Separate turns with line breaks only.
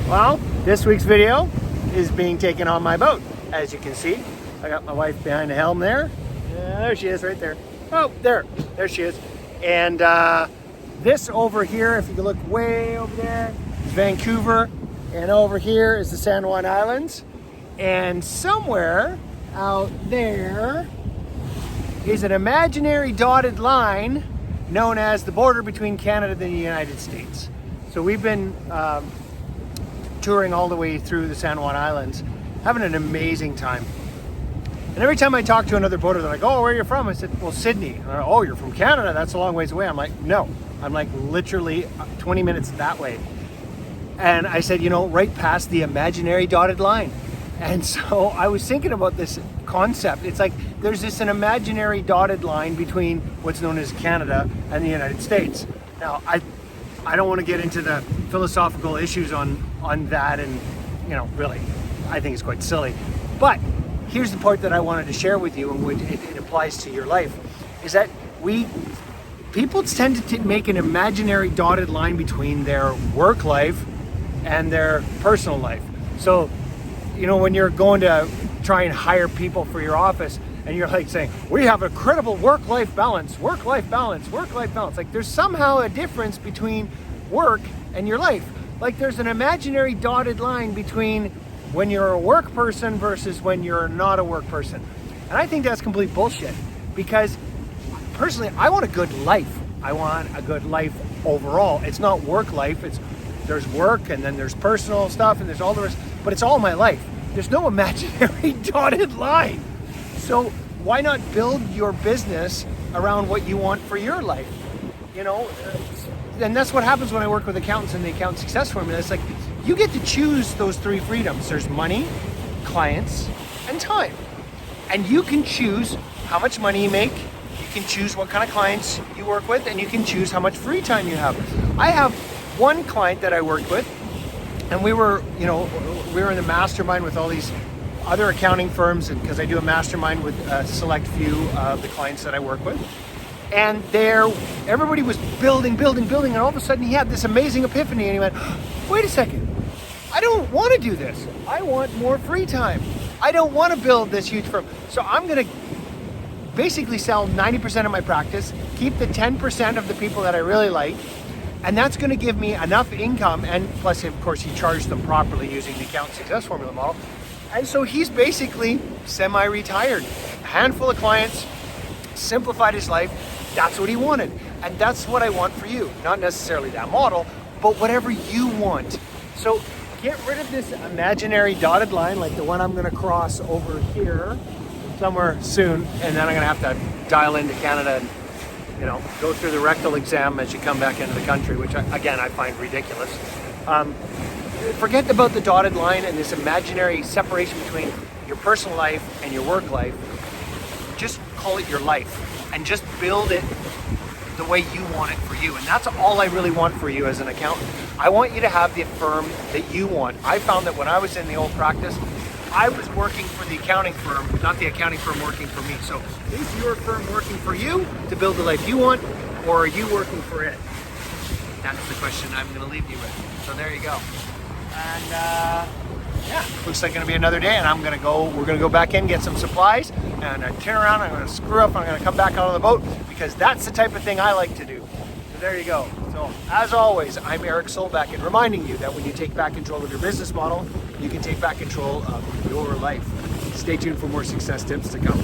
Well, this week's video is being taken on my boat. As you can see, I got my wife behind the helm there. There she is right there. Oh, there she is. And this over here, if you can look way over there, is Vancouver. And over here is the San Juan Islands. And somewhere out there is an imaginary dotted line known as the border between Canada and the United States. So we've been touring all the way through the San Juan Islands, having an amazing time. And every time I talk to another boater, they're like, oh, where are you from? I said, well, Sydney. And they're, oh, you're from Canada? That's a long ways away. I'm like, no. I'm like literally 20 minutes that way. And I said, you know, right past the imaginary dotted line. And so I was thinking about this concept. It's like there's an imaginary dotted line between what's known as Canada and the United States. Now, I don't want to get into the philosophical issues on that, and you know, really, I think it's quite silly. But here's the part that I wanted to share with you, and it applies to your life, is that people tend to make an imaginary dotted line between their work life and their personal life. So, you know, when you're going to try and hire people for your office, and you're like saying, we have a credible work-life balance, work-life balance, work-life balance. Like there's somehow a difference between work and your life. Like there's an imaginary dotted line between when you're a work person versus when you're not a work person. And I think that's complete bullshit, because personally, I want a good life. I want a good life overall. It's not work life. There's work and then there's personal stuff and there's all the rest, but it's all my life. There's no imaginary dotted line. So why not build your business around what you want for your life? You know, and that's what happens when I work with accountants in the account success formula. It's like you get to choose those three freedoms. There's money, clients, and time. And you can choose how much money you make, you can choose what kind of clients you work with, and you can choose how much free time you have. I have one client that I worked with, and we were in the mastermind with all these other accounting firms, and because I do a mastermind with a select few of the clients that I work with. And everybody was building, and all of a sudden he had this amazing epiphany, and he went, wait a second, I don't want to do this. I want more free time. I don't want to build this huge firm. So I'm going to basically sell 90% of my practice, keep the 10% of the people that I really like, and that's going to give me enough income, and plus, of course, he charged them properly using the account success formula model. And so he's basically semi-retired. A handful of clients, simplified his life. That's what he wanted. And that's what I want for you. Not necessarily that model, but whatever you want. So get rid of this imaginary dotted line like the one I'm gonna cross over here somewhere soon. And then I'm gonna have to dial into Canada and, you know, go through the rectal exam as you come back into the country, which I find ridiculous. Forget about the dotted line and this imaginary separation between your personal life and your work life. Just call it your life and just build it the way you want it for you. And that's all I really want for you as an accountant. I want you to have the firm that you want. I found that when I was in the old practice, I was working for the accounting firm, not the accounting firm working for me. So is your firm working for you to build the life you want, or are you working for it? That's the question I'm going to leave you with. So there you go. And yeah, looks like gonna be another day, and we're gonna go back in, get some supplies, and I turn around, I'm gonna screw up, I'm gonna come back out of the boat, because that's the type of thing I like to do. So there you go. So as always, I'm Erik Solbakken, reminding you that when you take back control of your business model, you can take back control of your life. Stay tuned for more success tips to come.